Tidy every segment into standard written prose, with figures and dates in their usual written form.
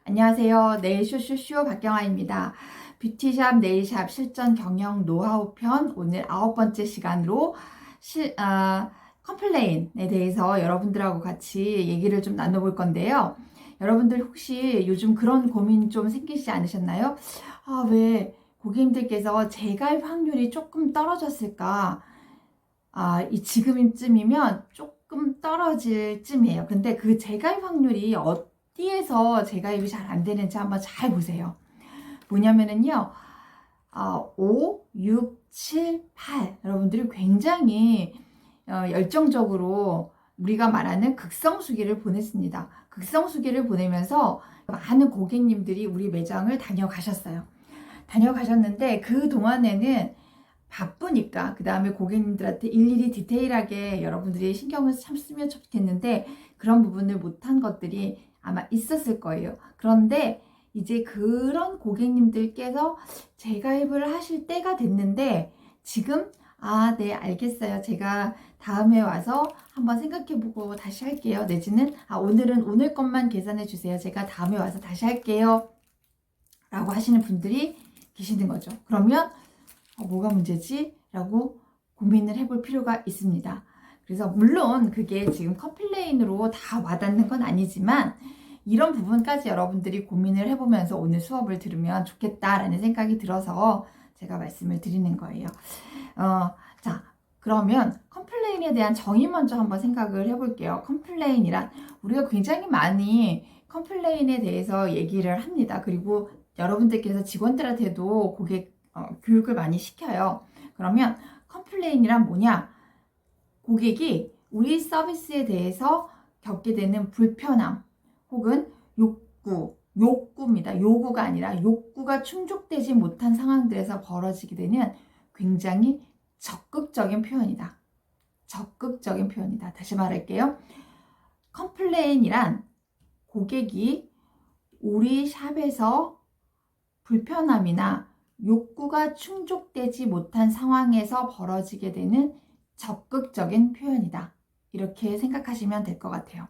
안녕하세요. 네일 쇼쇼쇼 박경아입니다. 뷰티샵 네일샵 실전 경영 노하우 편 오늘 9번째 시간으로 컴플레인에 대해서 여러분들하고 같이 얘기를 좀 나눠볼 건데요. 여러분들 혹시 요즘 그런 고민 좀 생기지 않으셨나요? 왜 고객님들께서 재가입 확률이 조금 떨어졌을까? 이 지금쯤이면 조금 떨어질 쯤이에요. 근데 그 재가입 확률이 어디에서 재가입이 잘 안 되는지 한번 잘 보세요. 뭐냐면은요, 5, 6, 7, 8. 여러분들이 굉장히 열정적으로 우리가 말하는 극성수기를 보냈습니다. 극성수기를 보내면서 많은 고객님들이 우리 매장을 다녀가셨어요. 다녀가셨는데 그 동안에는 바쁘니까 그 다음에 고객님들한테 일일이 디테일하게 여러분들이 신경을 참 쓰면 좋겠는데 그런 부분을 못한 것들이 아마 있었을 거예요. 그런데 이제 그런 고객님들께서 재가입을 하실 때가 됐는데 지금 네, 알겠어요. 제가 다음에 와서 한번 생각해보고 다시 할게요. 내지는 오늘은 오늘 것만 계산해 주세요. 제가 다음에 와서 다시 할게요. 라고 하시는 분들이 계시는 거죠. 그러면 뭐가 문제지? 라고 고민을 해볼 필요가 있습니다. 그래서 물론 그게 지금 컴플레인으로 다 와닿는 건 아니지만 이런 부분까지 여러분들이 고민을 해보면서 오늘 수업을 들으면 좋겠다라는 생각이 들어서 제가 말씀을 드리는 거예요. 자, 그러면 컴플레인에 대한 정의 먼저 한번 생각을 해볼게요. 컴플레인이란 우리가 굉장히 많이 컴플레인에 대해서 얘기를 합니다. 그리고 여러분들께서 직원들한테도 고객 교육을 많이 시켜요. 그러면 컴플레인이란 뭐냐? 고객이 우리 서비스에 대해서 겪게 되는 불편함 혹은 욕구입니다. 요구가 아니라 욕구가 충족되지 못한 상황들에서 벌어지게 되는 굉장히 적극적인 표현이다. 적극적인 표현이다. 다시 말할게요. 컴플레인이란 고객이 우리 샵에서 불편함이나 욕구가 충족되지 못한 상황에서 벌어지게 되는 적극적인 표현이다. 이렇게 생각하시면 될 것 같아요.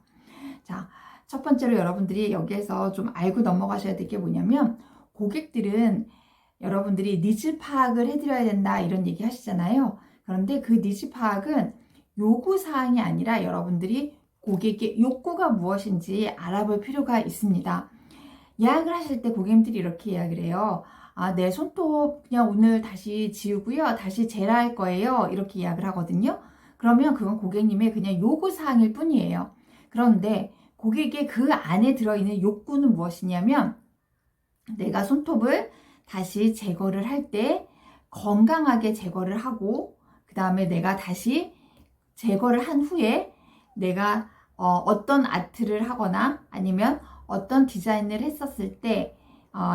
자, 첫 번째로 여러분들이 여기에서 좀 알고 넘어가셔야 될 게 뭐냐면 고객들은 여러분들이 니즈 파악을 해드려야 된다 이런 얘기 하시잖아요. 그런데 그 니즈 파악은 요구사항이 아니라 여러분들이 고객의 욕구가 무엇인지 알아볼 필요가 있습니다. 예약을 하실 때 고객님들이 이렇게 이야기를 해요. 내 손톱 그냥 오늘 다시 지우고요. 다시 젤할 거예요. 이렇게 이야기를 하거든요. 그러면 그건 고객님의 그냥 요구사항일 뿐이에요. 그런데 고객의 그 안에 들어있는 욕구는 무엇이냐면 내가 손톱을 다시 제거를 할 때 건강하게 제거를 하고 그 다음에 내가 다시 제거를 한 후에 내가 어떤 아트를 하거나 아니면 어떤 디자인을 했었을 때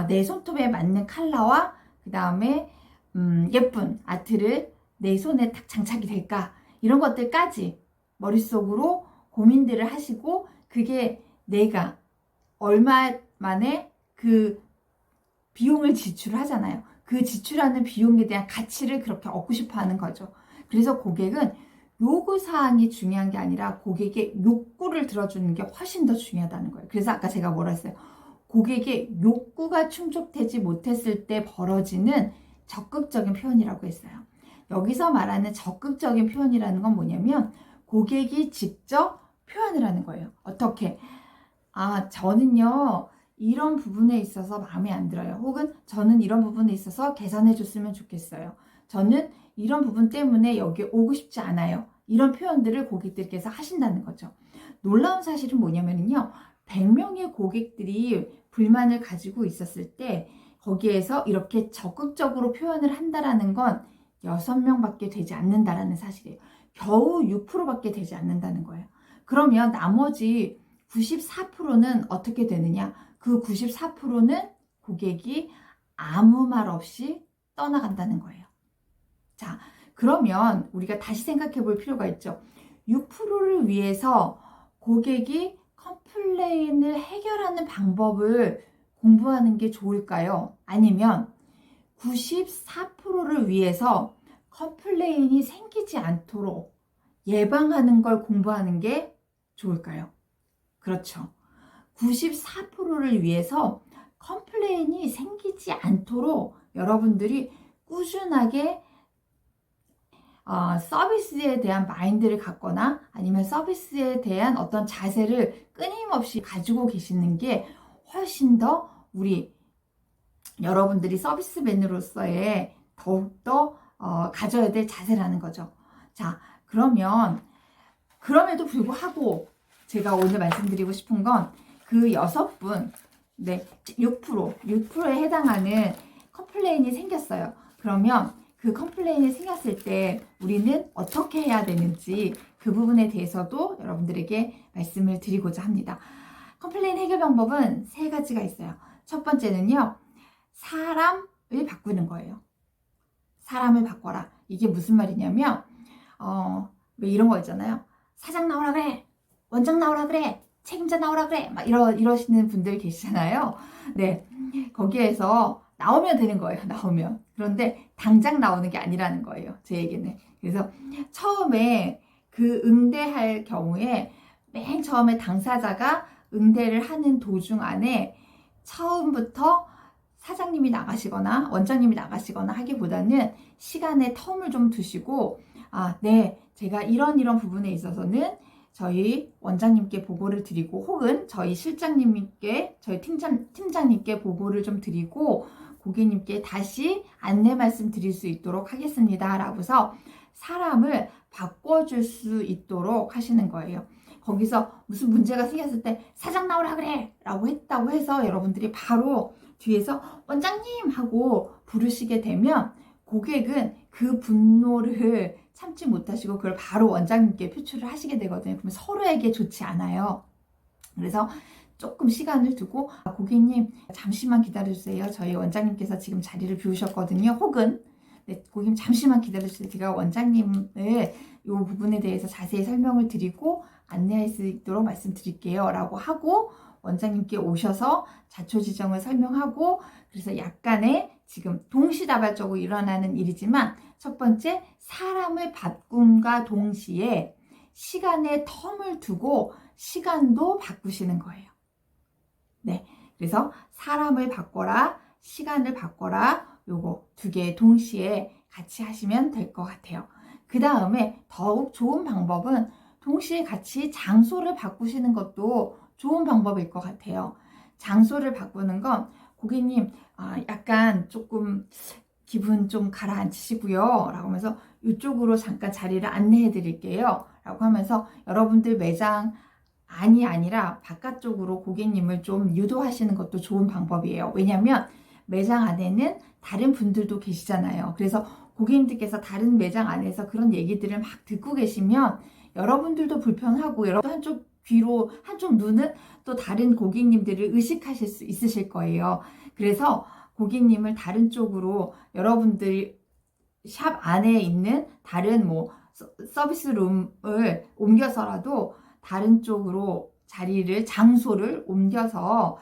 내 손톱에 맞는 컬러와 그 다음에 예쁜 아트를 내 손에 딱 장착이 될까 이런 것들까지 머릿속으로 고민들을 하시고 그게 내가 얼마 만에 그 비용을 지출하잖아요. 그 지출하는 비용에 대한 가치를 그렇게 얻고 싶어 하는 거죠. 그래서 고객은 요구사항이 중요한 게 아니라 고객의 욕구를 들어주는 게 훨씬 더 중요하다는 거예요. 그래서 아까 제가 뭐라 했어요? 고객의 욕구가 충족되지 못했을 때 벌어지는 적극적인 표현이라고 했어요. 여기서 말하는 적극적인 표현이라는 건 뭐냐면 고객이 직접 표현을 하는 거예요. 어떻게? 저는요, 이런 부분에 있어서 마음에 안 들어요. 혹은 저는 이런 부분에 있어서 개선해 줬으면 좋겠어요. 저는 이런 부분 때문에 여기 오고 싶지 않아요. 이런 표현들을 고객들께서 하신다는 거죠. 놀라운 사실은 뭐냐면요. 100명의 고객들이 불만을 가지고 있었을 때 거기에서 이렇게 적극적으로 표현을 한다라는 건 6명밖에 되지 않는다라는 사실이에요. 겨우 6%밖에 되지 않는다는 거예요. 그러면 나머지 94%는 어떻게 되느냐? 그 94%는 고객이 아무 말 없이 떠나간다는 거예요. 자, 그러면 우리가 다시 생각해 볼 필요가 있죠. 6%를 위해서 고객이 컴플레인을 해결하는 방법을 공부하는 게 좋을까요? 아니면 94%를 위해서 컴플레인이 생기지 않도록 예방하는 걸 공부하는 게 좋을까요? 그렇죠. 94%를 위해서 컴플레인이 생기지 않도록 여러분들이 꾸준하게 서비스에 대한 마인드를 갖거나 아니면 서비스에 대한 어떤 자세를 끊임없이 가지고 계시는 게 훨씬 더 우리 여러분들이 서비스맨으로서의 더욱더 가져야 될 자세라는 거죠. 자, 그러면 그럼에도 불구하고 제가 오늘 말씀드리고 싶은 건 그 6분, 네, 6%에 해당하는 컴플레인이 생겼어요. 그러면 그 컴플레인이 생겼을 때 우리는 어떻게 해야 되는지 그 부분에 대해서도 여러분들에게 말씀을 드리고자 합니다. 컴플레인 해결 방법은 3가지가 있어요. 첫 번째는요, 사람을 바꾸는 거예요. 사람을 바꿔라. 이게 무슨 말이냐면 왜 이런 거 있잖아요. 사장 나오라 그래, 원장 나오라 그래, 책임자 나오라 그래, 막 이러시는 분들 계시잖아요. 네, 거기에서 나오면 되는 거예요. 나오면. 그런데 당장 나오는 게 아니라는 거예요. 제 얘기는. 그래서 처음에 그 응대할 경우에 맨 처음에 당사자가 응대를 하는 도중 안에 처음부터 사장님이 나가시거나 원장님이 나가시거나 하기보다는 시간의 텀을 좀 두시고, 네, 제가 이런 부분에 있어서는 저희 원장님께 보고를 드리고, 혹은 저희 실장님께, 저희 팀장님께 보고를 좀 드리고, 고객님께 다시 안내 말씀 드릴 수 있도록 하겠습니다. 라고서 사람을 바꿔줄 수 있도록 하시는 거예요. 거기서 무슨 문제가 생겼을 때 사장 나오라 그래! 라고 했다고 해서 여러분들이 바로 뒤에서 원장님! 하고 부르시게 되면 고객은 그 분노를 참지 못하시고 그걸 바로 원장님께 표출을 하시게 되거든요. 그러면 서로에게 좋지 않아요. 그래서 조금 시간을 두고 고객님 잠시만 기다려주세요. 저희 원장님께서 지금 자리를 비우셨거든요. 혹은 네, 고객님 잠시만 기다려주세요. 제가 원장님을 이 부분에 대해서 자세히 설명을 드리고 안내할 수 있도록 말씀드릴게요. 라고 하고 원장님께 오셔서 자초지정을 설명하고, 그래서 약간의 지금 동시다발적으로 일어나는 일이지만 첫 번째, 사람을 바꿈과 동시에 시간의 텀을 두고 시간도 바꾸시는 거예요. 네, 그래서 사람을 바꿔라, 시간을 바꿔라, 요거 2개 동시에 같이 하시면 될 것 같아요. 그 다음에 더욱 좋은 방법은 동시에 같이 장소를 바꾸시는 것도 좋은 방법일 것 같아요. 장소를 바꾸는 건 고객님 약간 조금 기분 좀 가라앉히시고요 라고 하면서 이쪽으로 잠깐 자리를 안내해 드릴게요 라고 하면서 여러분들 매장 안이 아니라 바깥쪽으로 고객님을 좀 유도하시는 것도 좋은 방법이에요. 왜냐하면 매장 안에는 다른 분들도 계시잖아요. 그래서 고객님들께서 다른 매장 안에서 그런 얘기들을 막 듣고 계시면 여러분들도 불편하고, 여러분 한쪽 귀로 한쪽 눈은 또 다른 고객님들을 의식하실 수 있으실 거예요. 그래서 고객님을 다른 쪽으로 여러분들 샵 안에 있는 다른 서비스 룸을 옮겨서라도 다른 쪽으로 장소를 옮겨서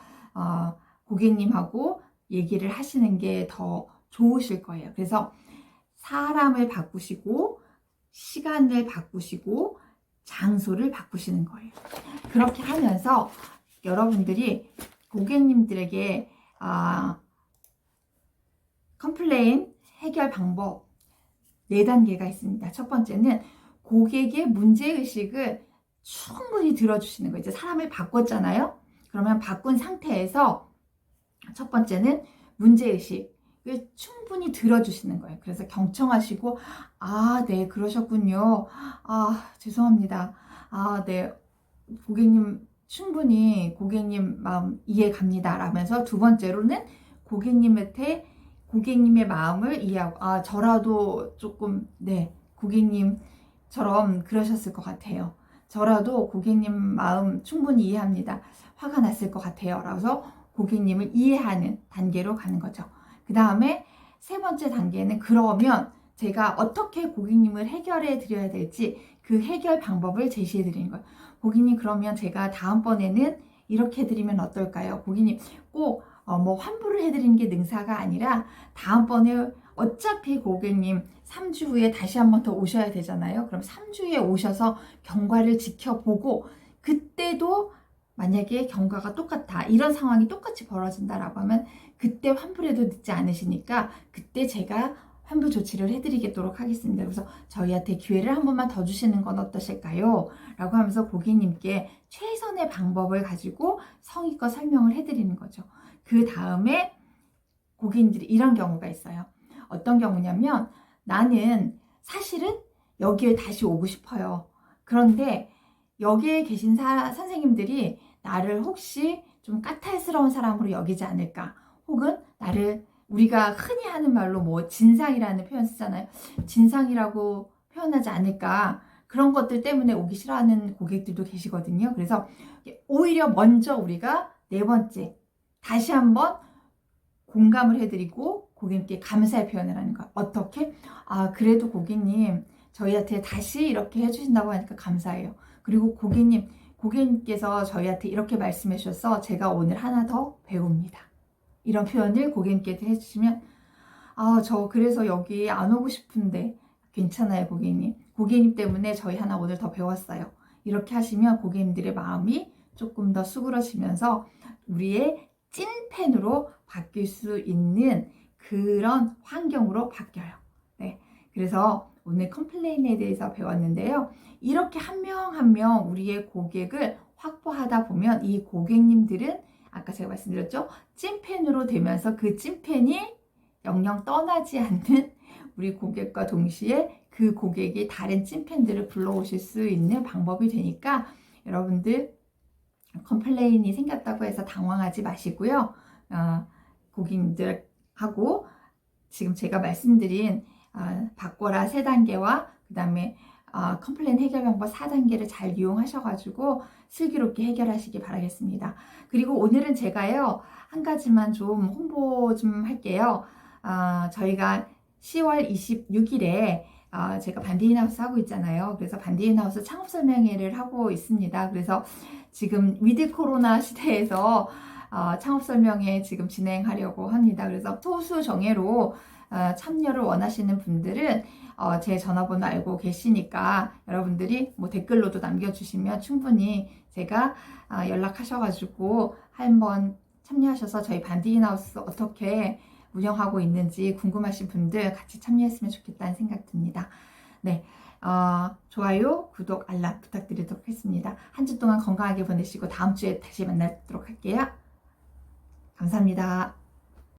고객님하고 얘기를 하시는 게 더 좋으실 거예요. 그래서 사람을 바꾸시고 시간을 바꾸시고 장소를 바꾸시는 거예요. 그렇게 하면서 여러분들이 고객님들에게 컴플레인 해결 방법 4단계가 있습니다. 첫 번째는 고객의 문제의식을 충분히 들어주시는 거예요. 이제 사람을 바꿨잖아요. 그러면 바꾼 상태에서 첫 번째는 문제의식을 충분히 들어주시는 거예요. 그래서 경청하시고, 네, 그러셨군요. 죄송합니다. 네, 고객님, 충분히 고객님 마음 이해 갑니다. 라면서 두 번째로는 고객님의 마음을 이해하고, 저라도 조금, 네, 고객님처럼 그러셨을 것 같아요. 저라도 고객님 마음 충분히 이해합니다. 화가 났을 것 같아요. 라서 고객님을 이해하는 단계로 가는 거죠. 그 다음에 3번째 단계는 그러면 제가 어떻게 고객님을 해결해 드려야 될지 그 해결 방법을 제시해 드리는 거예요. 고객님, 그러면 제가 다음번에는 이렇게 해드리면 어떨까요? 고객님, 꼭 환불을 해드리는 게 능사가 아니라 다음번에 어차피 고객님 3주 후에 다시 한 번 더 오셔야 되잖아요. 그럼 3주에 오셔서 경과를 지켜보고 그때도 만약에 경과가 똑같아, 이런 상황이 똑같이 벌어진다라고 하면 그때 환불해도 늦지 않으시니까 그때 제가 환불 조치를 해드리도록 하겠습니다. 그래서 저희한테 기회를 한 번만 더 주시는 건 어떠실까요? 라고 하면서 고객님께 최선의 방법을 가지고 성의껏 설명을 해드리는 거죠. 그 다음에 고객님들이 이런 경우가 있어요. 어떤 경우냐면 나는 사실은 여기에 다시 오고 싶어요. 그런데 여기에 계신 선생님들이 나를 혹시 좀 까탈스러운 사람으로 여기지 않을까? 혹은 나를 우리가 흔히 하는 말로 뭐 진상이라는 표현 쓰잖아요. 진상이라고 표현하지 않을까? 그런 것들 때문에 오기 싫어하는 고객들도 계시거든요. 그래서 오히려 먼저 우리가 네 번째 다시 한번 공감을 해드리고 고객님께 감사의 표현을 하는 거예요. 어떻게? 아, 그래도 고객님 저희한테 다시 이렇게 해주신다고 하니까 감사해요. 그리고 고객님께서 저희한테 이렇게 말씀해 주셔서 제가 오늘 하나 더 배웁니다. 이런 표현을 고객님께 해주시면 아, 저 그래서 여기 안 오고 싶은데 괜찮아요, 고객님. 고객님 때문에 저희 하나 오늘 더 배웠어요. 이렇게 하시면 고객님들의 마음이 조금 더 수그러지면서 우리의 찐팬으로 바뀔 수 있는 그런 환경으로 바뀌어요. 네. 그래서 오늘 컴플레인에 대해서 배웠는데요. 이렇게 한 명 한 명 우리의 고객을 확보하다 보면 이 고객님들은 아까 제가 말씀드렸죠. 찐팬으로 되면서 그 찐팬이 영영 떠나지 않는 우리 고객과 동시에 그 고객이 다른 찐팬들을 불러오실 수 있는 방법이 되니까 여러분들 컴플레인이 생겼다고 해서 당황하지 마시고요. 고객님들하고 지금 제가 말씀드린 바꿔라 3단계와 그 다음에 컴플레인 해결 방법 4단계를 잘 이용하셔가지고 슬기롭게 해결하시기 바라겠습니다. 그리고 오늘은 제가요 한 가지만 좀 홍보 좀 할게요. 저희가 10월 26일에 제가 반디인하우스 하고 있잖아요. 그래서 반디인하우스 창업 설명회를 하고 있습니다. 그래서 지금 위드 코로나 시대에서 창업 설명회 지금 진행하려고 합니다. 그래서 소수 정예로 참여를 원하시는 분들은 제 전화번호 알고 계시니까 여러분들이 뭐 댓글로도 남겨주시면 충분히 제가 연락하셔가지고 한번 참여하셔서 저희 반디인하우스 어떻게 운영하고 있는지 궁금하신 분들 같이 참여했으면 좋겠다는 생각 듭니다. 네, 좋아요, 구독, 알람 부탁드리도록 하겠습니다. 한 주 동안 건강하게 보내시고 다음 주에 다시 만나도록 할게요. 감사합니다.